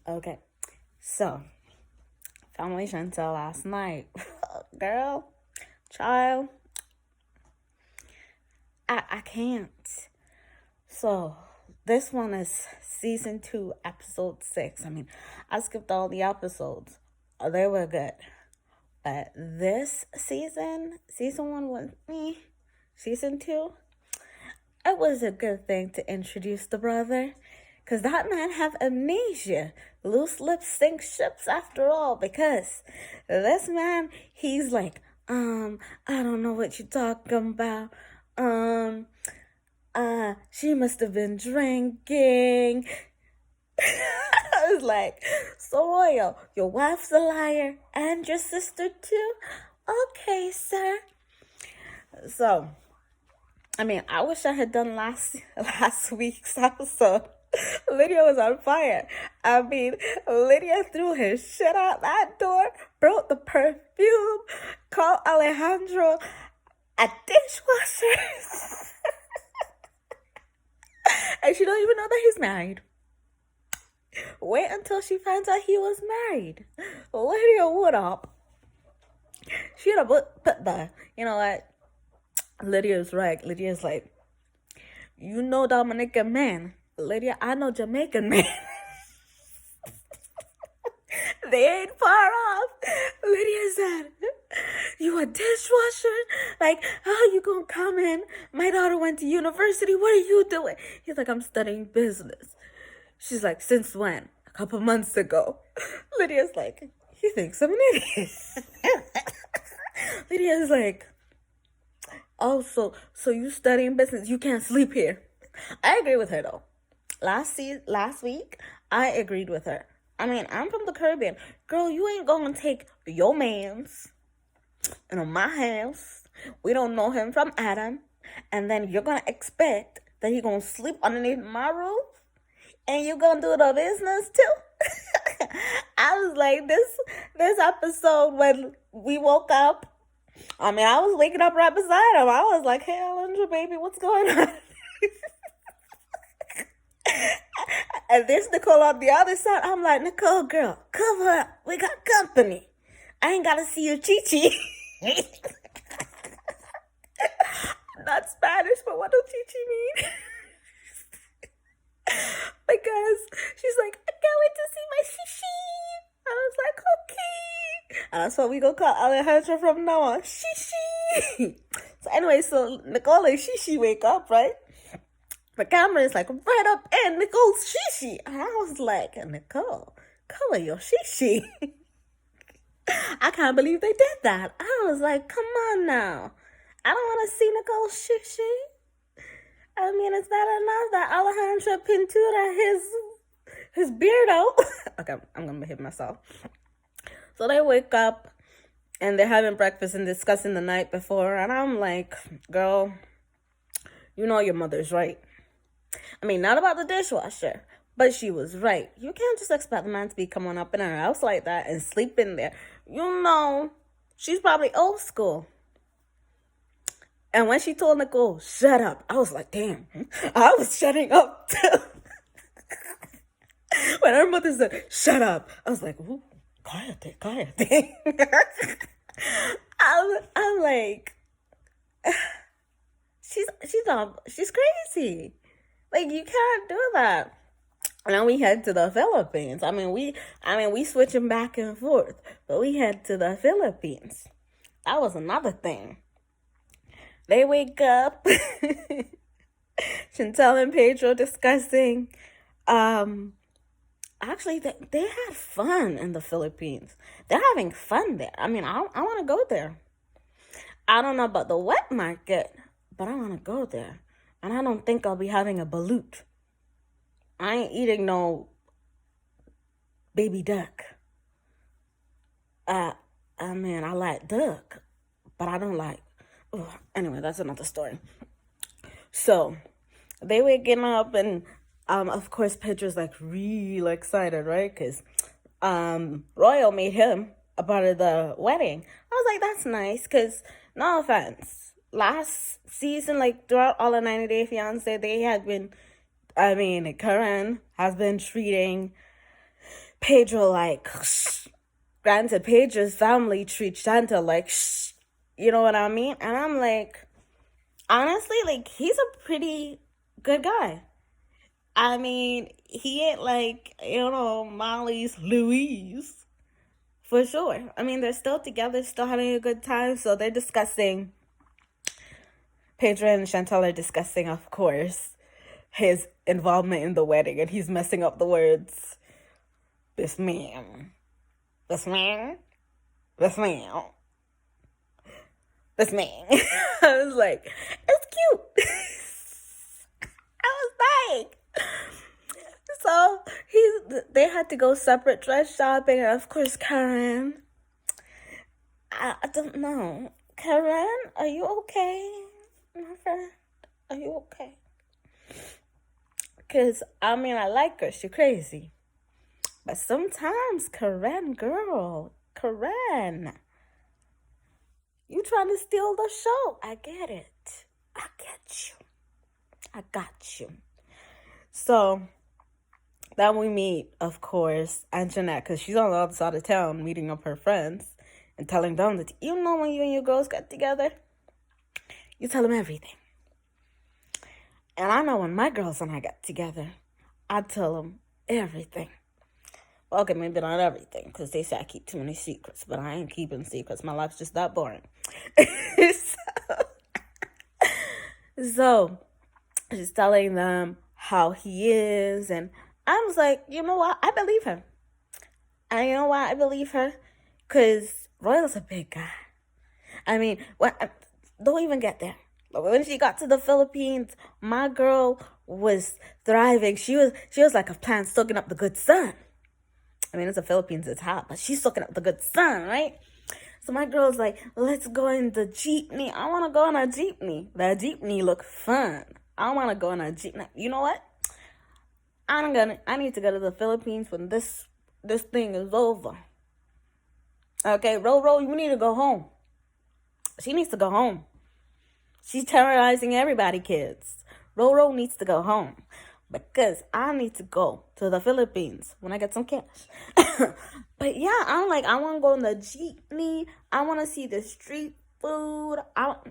Okay, so family chantel last night. Girl, child, I can't. So this one is season 2, episode 6. I mean, I skipped all the episodes. They were good. But this season 1 was me. Season 2, it was a good thing to introduce the brother. Because that man have amnesia. Loose lips sink ships after all. Because this man, he's like, I don't know what you're talking about. She must have been drinking. I was like, so Royal, your wife's a liar and your sister too? Okay, sir. So, I mean, I wish I had done last week's episode. Lydia was on fire. I mean, Lydia threw her shit out that door, broke the perfume, called Alejandro a dishwasher. And she don't even know that he's married. Wait until she finds out he was married. Lydia would up. She'd have put the, you know what? Lydia's right. Lydia's like, you know Dominican man. Lydia, I know Jamaican man. They ain't far off. Lydia said, you a dishwasher? Like, how you gonna come in? My daughter went to university. What are you doing? He's like, I'm studying business. She's like, since when? A couple months ago. Lydia's like, he thinks I'm an idiot. Lydia's like, oh, so you studying business? You can't sleep here. I agree with her though. Last week, I agreed with her. I mean, I'm from the Caribbean. Girl, you ain't gonna take your man's in my house. We don't know him from Adam. And then you're gonna expect that he gonna sleep underneath my roof? And you gonna do the business too? I was like, this episode when we woke up, I mean, I was waking up right beside him. I was like, hey, Alondra, baby, what's going on? And there's Nicole on the other side. I'm like, Nicole, girl, cover up. We got company. I ain't gotta see your chichi. Not Spanish, but what does chichi mean? Because she's like, I can't wait to see my shishi. I was like, okay. And that's what we gonna call Alejandra from now on. Shishi. So anyway, so Nicole and Shishi wake up, right? But Cameron is like, right up in Nicole's shishi. And I was like, Nicole, color your shishi. I can't believe they did that. I was like, come on now. I don't want to see Nicole's shishi. I mean, it's bad enough that Alejandro Pintura, his beard out. Okay, I'm going to hit myself. So they wake up and they're having breakfast and discussing the night before. And I'm like, girl, you know your mother's right. I mean, not about the dishwasher, but she was right. You can't just expect the man to be coming up in her house like that and sleeping there. You know, she's probably old school. And when she told Nicole, shut up, I was like, damn, I was shutting up too. When her mother said, shut up, I was like, ooh, cállate. I'm like, she's crazy. Like, you can't do that. And then we head to the Philippines. I mean, we switching back and forth, but we head to the Philippines. That was another thing. They wake up. Chantel and Pedro discussing. Actually, they had fun in the Philippines. They're having fun there. I mean, I want to go there. I don't know about the wet market, but I want to go there. And I don't think I'll be having a balut. I ain't eating no baby duck. I mean, I like duck, but I don't like. Anyway, that's another story. So they waking up, and of course, Pedro's like really excited, right? Because Royal made him a part of the wedding. I was like, that's nice. Because no offense. Last season, like throughout all the 90 Day Fiancé, they had been, I mean, Karen has been treating Pedro like, shh. Granted, Pedro's family treats Chantel like, shh. You know what I mean? And I'm like, honestly, like, he's a pretty good guy. I mean, he ain't like, Molly's Louise. For sure. I mean, they're still together, still having a good time. So they're discussing, Pedro and Chantal are discussing, of course, his involvement in the wedding. And he's messing up the words. This man. This man. This man. This man. I was like, it's cute. I was like, so they had to go separate dress shopping, and of course Karen, I don't know. Karen, are you okay, my friend? Are you okay? Because, I mean, I like her. She's crazy. But sometimes, Karen, girl, Karen, you trying to steal the show. I get it. I get you. I got you. So, then we meet, of course, Anjanette, because she's on the other side of town meeting up her friends and telling them that, when you and your girls get together, you tell them everything. And I know when my girls and I get together, I tell them everything. Well, okay, maybe not everything, because they say I keep too many secrets, but I ain't keeping secrets. My life's just that boring. So, she's telling them how he is, and I was like, you know what? I believe her. And you know why I believe her? Because Royal's a big guy. I mean, don't even get there. When she got to the Philippines, my girl was thriving. She was like a plant soaking up the good sun. I mean, it's the Philippines, it's hot, but she's soaking up the good sun, right? So my girl's like, let's go in the jeepney. I want to go on a jeepney. That jeepney look fun. I want to go on a jeepney. You know what? I need to go to the Philippines when this thing is over. Okay, Ro, you need to go home. She needs to go home. She's terrorizing everybody, kids. Ro needs to go home. Because I need to go to the Philippines when I get some cash. But yeah, I'm like, I want to go in the jeepney. I want to see the street food. I'll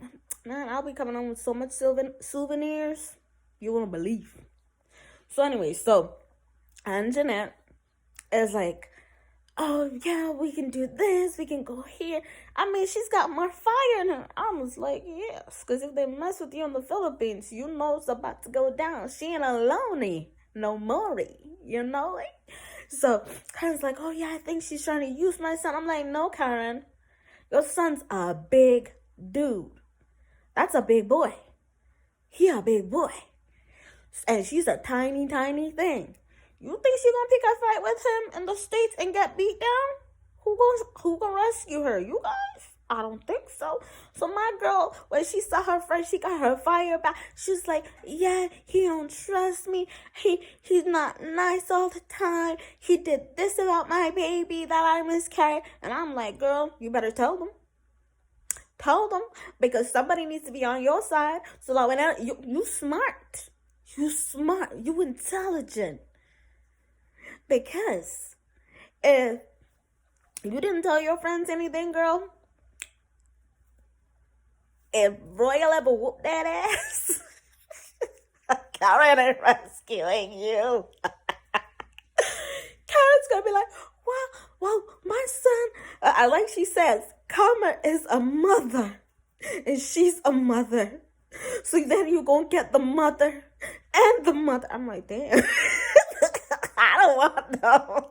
be coming home with so much souvenirs. You won't believe. So anyway, and Jeanette is like, oh yeah, we can do this, we can go here. I mean, she's got more fire in her. I was like, yes, because if they mess with you in the Philippines, you know it's about to go down. She ain't alone, no more, So Karen's like, oh yeah, I think she's trying to use my son. I'm like, no, Karen, your son's a big dude. That's a big boy. He a big boy. And she's a tiny, tiny thing. You think she's gonna pick a fight with him in the States and get beat down? Who gonna rescue her? You guys? I don't think so. So my girl, when she saw her friend, she got her fire back. She's like, yeah, he don't trust me. He's not nice all the time. He did this about my baby that I miscarried. And I'm like, girl, you better tell them. Tell them, because somebody needs to be on your side. So that when you smart. You smart. You intelligent. Because if you didn't tell your friends anything, girl, if Royal ever whooped that ass, Karen is rescuing you. Karen's gonna be like, well, my son, I like she says, Karma is a mother, and she's a mother. So then you gonna get the mother and the mother. I'm like, damn. I don't want no.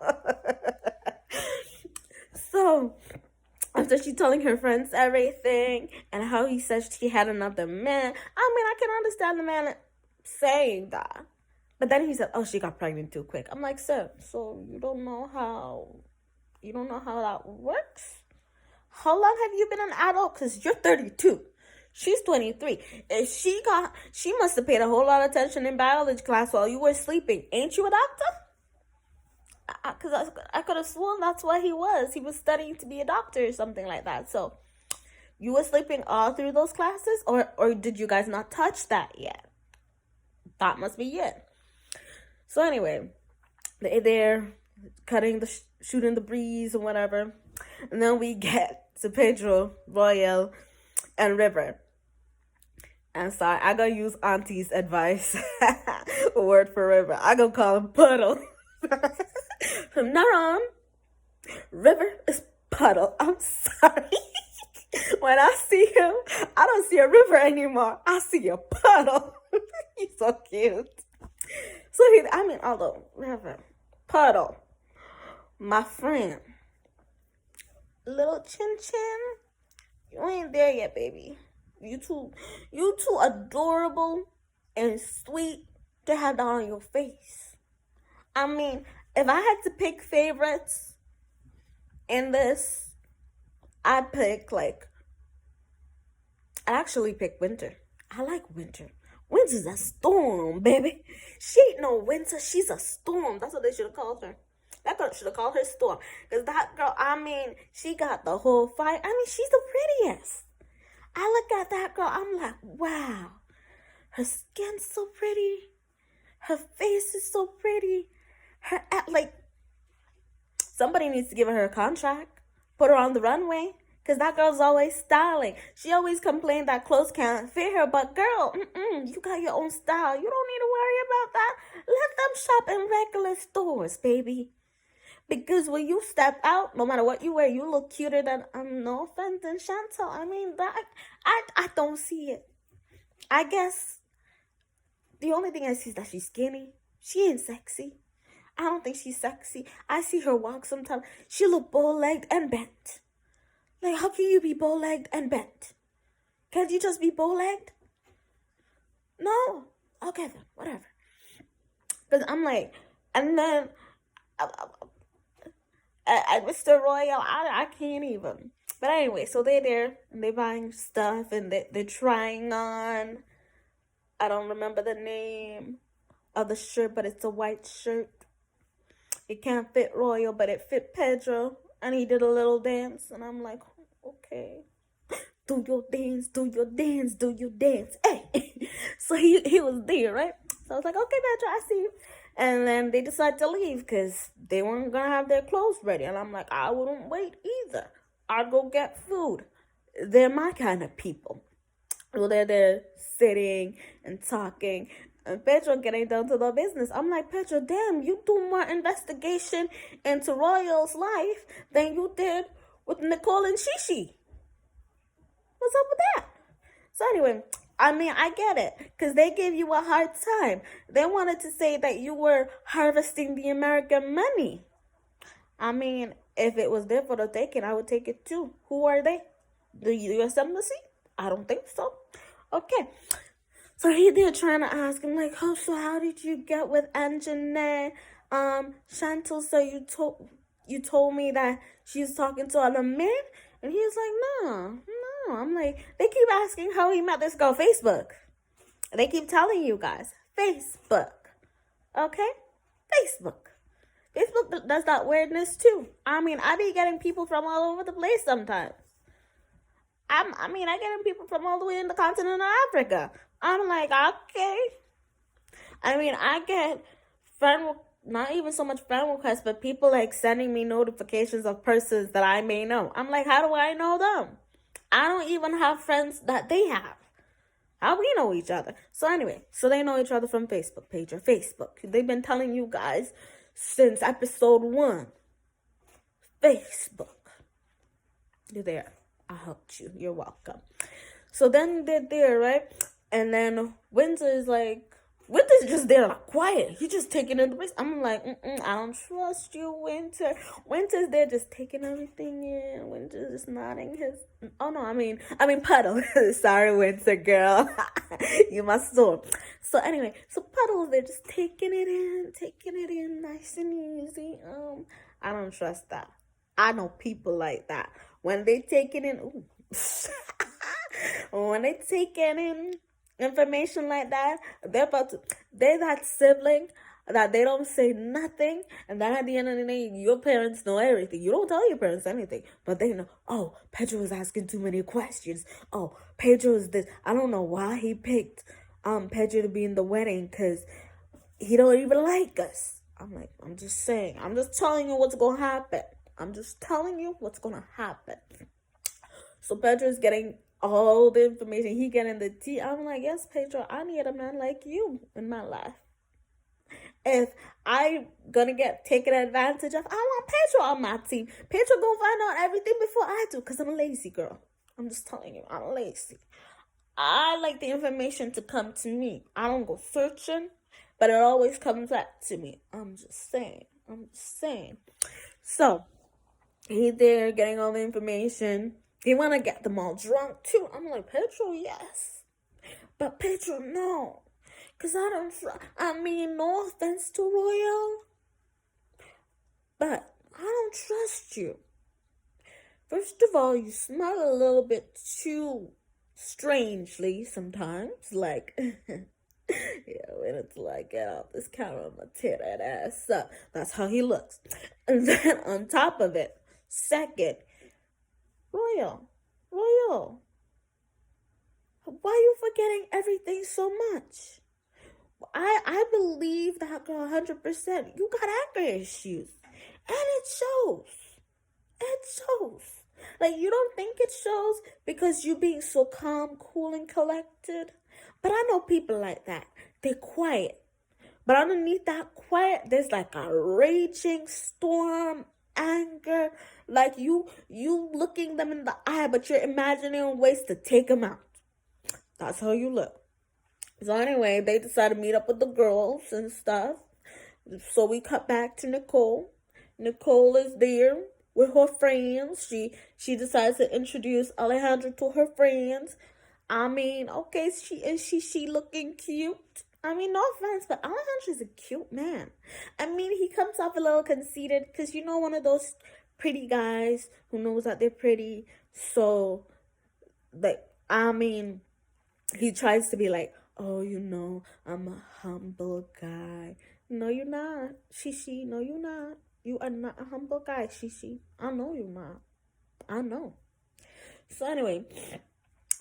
So, after she telling her friends everything and how he says she had another man, I mean, I can understand the man saying that. But then he said, oh, she got pregnant too quick. I'm like, sir, so you don't know how that works? How long have you been an adult? Because you're 32. She's 23. If she must have paid a whole lot of attention in biology class while you were sleeping. Ain't you a doctor? Because I could have sworn that's what he was. He was studying to be a doctor or something like that. So, you were sleeping all through those classes? Or did you guys not touch that yet? That must be it. So anyway, they're shooting the breeze and whatever. And then we get to Pedro, Royal, and River. And sorry, I gonna use Auntie's advice. Word for River. I gonna call him Puddle. From now on, River is Puddle. I'm sorry. When I see him, I don't see a river anymore. I see a puddle. He's so cute. So although River, Puddle, my friend, little Chin Chin, you ain't there yet, baby. You too adorable and sweet to have that on your face. I mean, if I had to pick favorites in this, I'd actually pick Winter. I like Winter. Winter's a storm, baby. She ain't no winter. She's a storm. That's what they should have called her. That girl should have called her Storm. Because that girl, she got the whole fight. She's the prettiest. I look at that girl, I'm like, wow. Her skin's so pretty. Her face is so pretty. Somebody needs to give her a contract. Put her on the runway. Because that girl's always styling. She always complained that clothes can't fit her. But girl, you got your own style. You don't need to worry about that. Let them shop in regular stores, baby. Because when you step out, no matter what you wear, you look cuter than, no offense, than Chantel. I don't see it. I guess the only thing I see is that she's skinny. She ain't sexy. I don't think she's sexy. I see her walk sometimes. She look bow-legged and bent. Like, how can you be bow-legged and bent? Can't you just be bow-legged? No. Okay, then. Whatever. Because I'm like, and then, Mr. Royal, I can't even. But anyway, so they're there, and they're buying stuff, and they're trying on. I don't remember the name of the shirt, but it's a white shirt. It can't fit Royal, but it fit Pedro. And he did a little dance, and I'm like, okay. Do your dance, do your dance, do your dance. Hey. So he was there, right? So I was like, okay, Pedro, I see you. And then they decided to leave because they weren't going to have their clothes ready. And I'm like, I wouldn't wait either. I'd go get food. They're my kind of people. So they're there sitting and talking. And Pedro getting down to the business. I'm like, Pedro, damn, you do more investigation into Royal's life than you did with Nicole and Shishi. What's up with that? So anyway, I get it. Because they gave you a hard time. They wanted to say that you were harvesting the American money. If it was there for the taking, I would take it too. Who are they? The U.S. Embassy? I don't think so. Okay. So they're trying to ask him, like, oh, so how did you get with Anjanette? Chantel, so you told me that she's talking to other men? And he was like, no. I'm like, they keep asking how he met this girl, Facebook. They keep telling you guys, Facebook. Okay? Facebook. Facebook does that weirdness too. I be getting people from all over the place sometimes. I get people from all the way in the continent of Africa. I'm like, okay. I get not even so much friend requests, but people like sending me notifications of persons that I may know. I'm like, how do I know them? I don't even have friends that they have. How we know each other? So anyway, so they know each other from Facebook page or Facebook. They've been telling you guys since episode 1. Facebook. You're there. I helped you. You're welcome. So then they're there, right? And then Winter's just there, like, quiet. He's just taking in the risk. I'm like, I don't trust you, Winter. Winter's there just taking everything in. Winter's just nodding his... Oh, no, Puddle. Sorry, Winter, girl. You my soul. So anyway, so Puddle's there just taking it in nice and easy. I don't trust that. I know people like that. When they take it in... when they take it in... information like that, they're that sibling that they don't say nothing, and then at the end of the day, your parents know everything. You don't tell your parents anything, but they know, oh, Pedro is asking too many questions. Oh, Pedro is this. I don't know why he picked Pedro to be in the wedding, because he don't even like us. I'm like, I'm just saying. I'm just telling you what's going to happen. I'm just telling you what's going to happen. So Pedro's getting all the information. He getting the tea. I'm like, yes, Pedro, I need a man like you in my life. If I'm gonna get taken advantage of, I want Pedro on my team. Pedro gonna find out everything before I do, because I'm a lazy girl. I'm just telling you, I'm lazy. I like the information to come to me. I don't go searching, but it always comes back to me. I'm just saying. So, he there getting all the information. They want to get them all drunk too. I'm like, Pedro, yes. But Pedro, no. Because I mean, no offense to Royal, but I don't trust you. First of all, you smile a little bit too strangely sometimes. Like, yeah, when it's like, get off this camera, I'm gonna tear that ass up. That's how he looks. And then on top of it, second, Royal, why are you forgetting everything so much? I believe that girl 100%. You got anger issues. And it shows. Like, you don't think it shows because you being so calm, cool, and collected. But I know people like that. They're quiet. But underneath that quiet, there's like a raging storm, anger. Like you looking them in the eye, but you're imagining ways to take them out. That's how you look. So anyway, they decided to meet up with the girls and stuff. So we cut back to Nicole. Nicole is there with her friends. She decides to introduce Alejandro to her friends. I mean, okay, she looking cute. I mean, no offense, but Alejandro's a cute man. I mean, he comes off a little conceited because, one of those pretty guys who knows that they're pretty. So, like, I mean, he tries to be like, oh, I'm a humble guy. No, you're not. Shishi, no, you're not. You are not a humble guy, Shishi. I know you're not. I know. So anyway,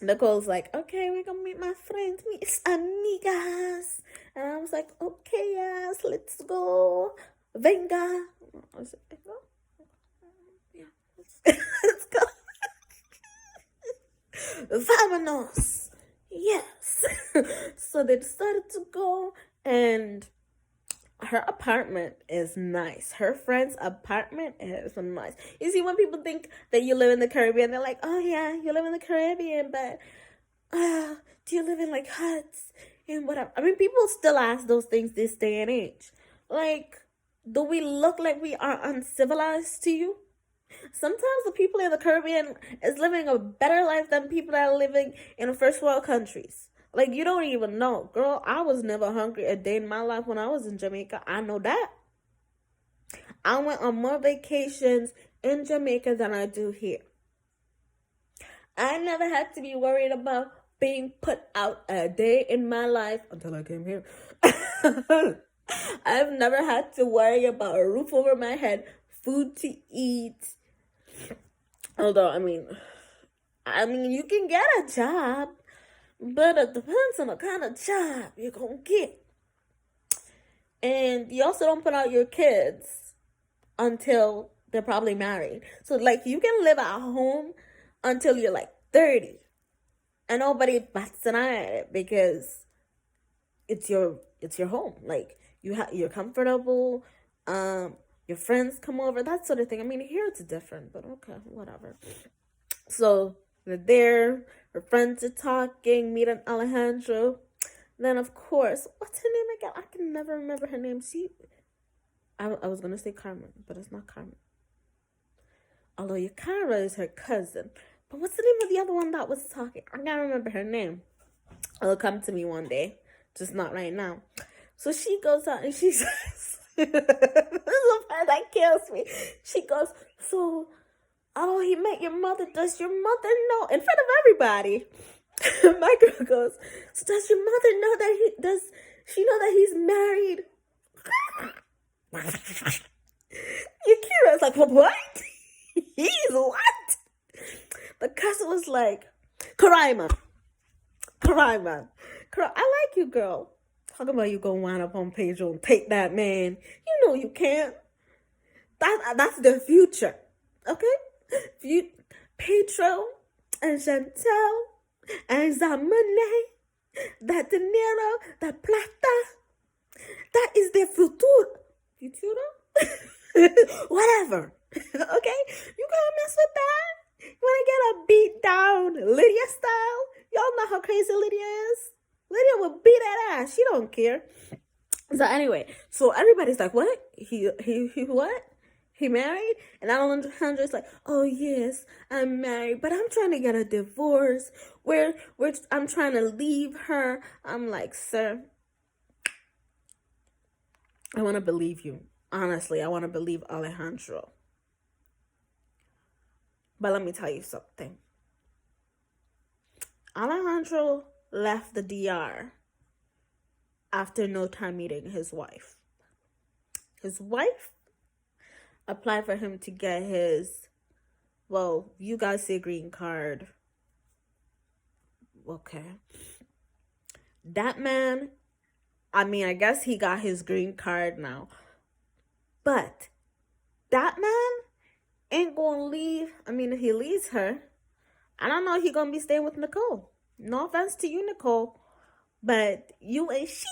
Nicole's like, okay, we're gonna meet my friends, mis amigas. And I was like, okay, yes, let's go. Venga. I was like, yeah, let's go. Vámonos. Yes. So they decided to go, and her apartment is nice. Her friend's apartment is nice. You see, when people think that you live in the Caribbean, they're like, oh yeah, you live in the Caribbean, but do you live in like huts and whatever? I mean, people still ask those things this day and age. Like, do we look like we are uncivilized to you? Sometimes the people in the Caribbean is living a better life than people that are living in first world countries. Like, you don't even know. Girl, I was never hungry a day in my life when I was in Jamaica. I know that. I went on more vacations in Jamaica than I do here. I never had to be worried about being put out a day in my life until I came here. I've never had to worry about a roof over my head, food to eat. Although, I mean, you can get a job, but it depends on the kind of job you're going to get. And you also don't put out your kids until they're probably married. So, like, you can live at home until you're, like, 30. And nobody bats an eye at it because it's your home. Like, you're comfortable. Your friends come over, that sort of thing. I mean, here it's different, but okay, whatever. So they're there, her friends are talking, meeting Alejandro. Then, of course, what's her name again? I can never remember her name. I was going to say Carmen, but it's not Carmen. Although Yakara is her cousin. But what's the name of the other one that was talking? I can't remember her name. It'll come to me one day, just not right now. So she goes out and she says, this is the part that kills me. She goes, so, oh, he met your mother. Does your mother know? In front of everybody. My girl goes, so does your mother know that does she know that he's married? Yakira's like, what? He's what? The cousin was like, Karaima. I like you, girl. Talking about you go wind up on Pedro and take that man. You know you can't. That's the future. Okay? Pedro and Chantel and Zamone, that dinero, that plata, that is their futuro. Futuro? Whatever. Okay? You can't mess with that. You want to get a beat down Lydia style? Y'all know how crazy Lydia is? Lydia will beat that ass. She don't care. So anyway, so everybody's like, what? He what? He married? And Alejandro's like, oh yes, I'm married, but I'm trying to get a divorce. I'm trying to leave her. I'm like, sir, I want to believe you. Honestly, I want to believe Alejandro. But let me tell you something. Alejandro left the DR after no time meeting his wife. His wife applied for him to get his, well, you guys say green card. Okay. That man, I mean, I guess he got his green card now. But that man ain't gonna leave. I mean, if he leaves her, I don't know if he gonna be staying with Nicole. No offense to you, Nicole, but you and she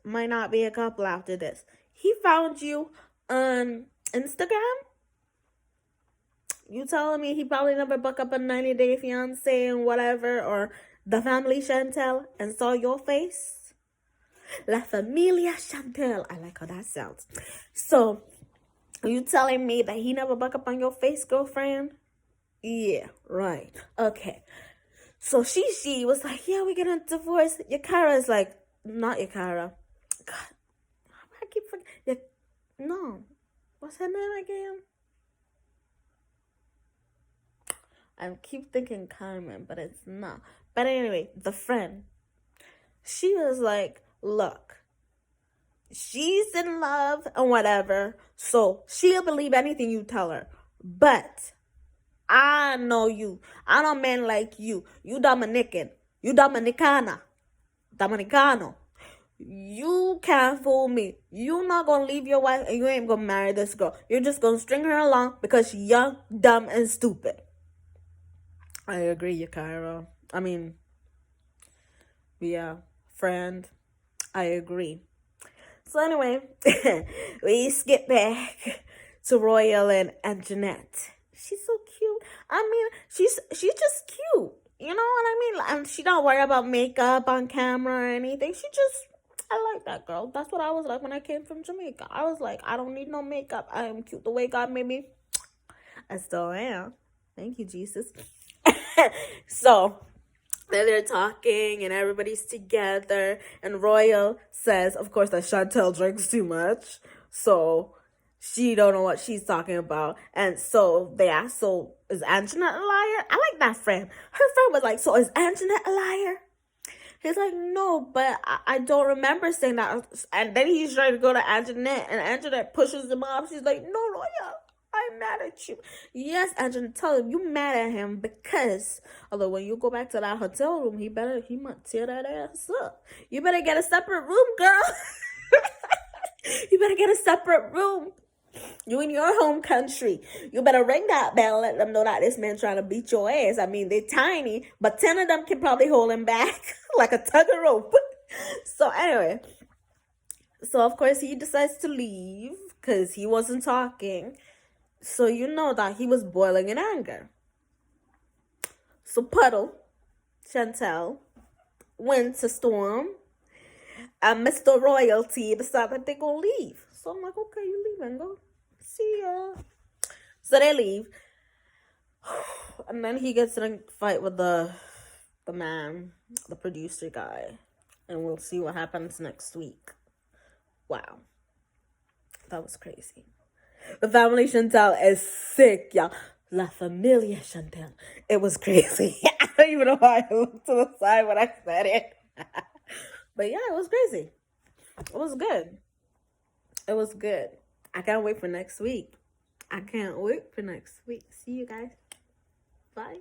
might not be a couple after this. He found you on Instagram. You telling me he probably never booked up a 90-day fiance and whatever, or the family Chantel, and saw your face? La familia Chantel. I like how that sounds. So, are you telling me that he never buck up on your face, girlfriend? Yeah, right. Okay. So she was like, yeah, we're gonna divorce. Yakara's like, not Yakara. God, I keep forgetting. No. What's her name again? I keep thinking Carmen, but it's not. But anyway, the friend. She was like, look, she's in love and whatever, so she'll believe anything you tell her. But I know you. I know men like you. You Dominican. You Dominicano. You can't fool me. You not gonna leave your wife and you ain't gonna marry this girl. You're just gonna string her along because she's young, dumb, and stupid. I agree, Yakira. I mean, yeah, friend. I agree. So anyway, we skip back to Royal and Jeanette. She's so cute. I mean, she's just cute. You know what I mean? And she don't worry about makeup on camera or anything. I like that girl. That's what I was like when I came from Jamaica. I was like, I don't need no makeup. I am cute the way God made me. I still am. Thank you, Jesus. So they're talking and everybody's together, and Royal says, of course, that Chantel drinks too much, so she don't know what she's talking about. And so they asked, so is Anjanette a liar? I like that friend. Her friend was like, so is Anjanette a liar? He's like, no, but I don't remember saying that. And then he's trying to go to Anjanette, and Anjanette pushes him off. She's like, no, Royal, I'm mad at you. Yes, Anjanette, tell him you mad at him because, although when you go back to that hotel room, he might tear that ass up. You better get a separate room, girl. You better get a separate room. You in your home country. You better ring that bell and let them know that this man trying to beat your ass. I mean, they're tiny, but 10 of them can probably hold him back like a tug of rope. So anyway, so of course he decides to leave because he wasn't talking. So you know that he was boiling in anger. So Puddle, Chantel, went to Storm, and Mr. Royalty decided that they're going to leave. So I'm like, okay, you leaving, go. See ya. So they leave. And then he gets in a fight with the man, the producer guy. And we'll see what happens next week. Wow. That was crazy. The family Chantel is sick, y'all. La familia Chantel. It was crazy. I don't even know why I looked to the side when I said it. But yeah, it was crazy. It was good. It was good. I can't wait for next week. See you guys. Bye.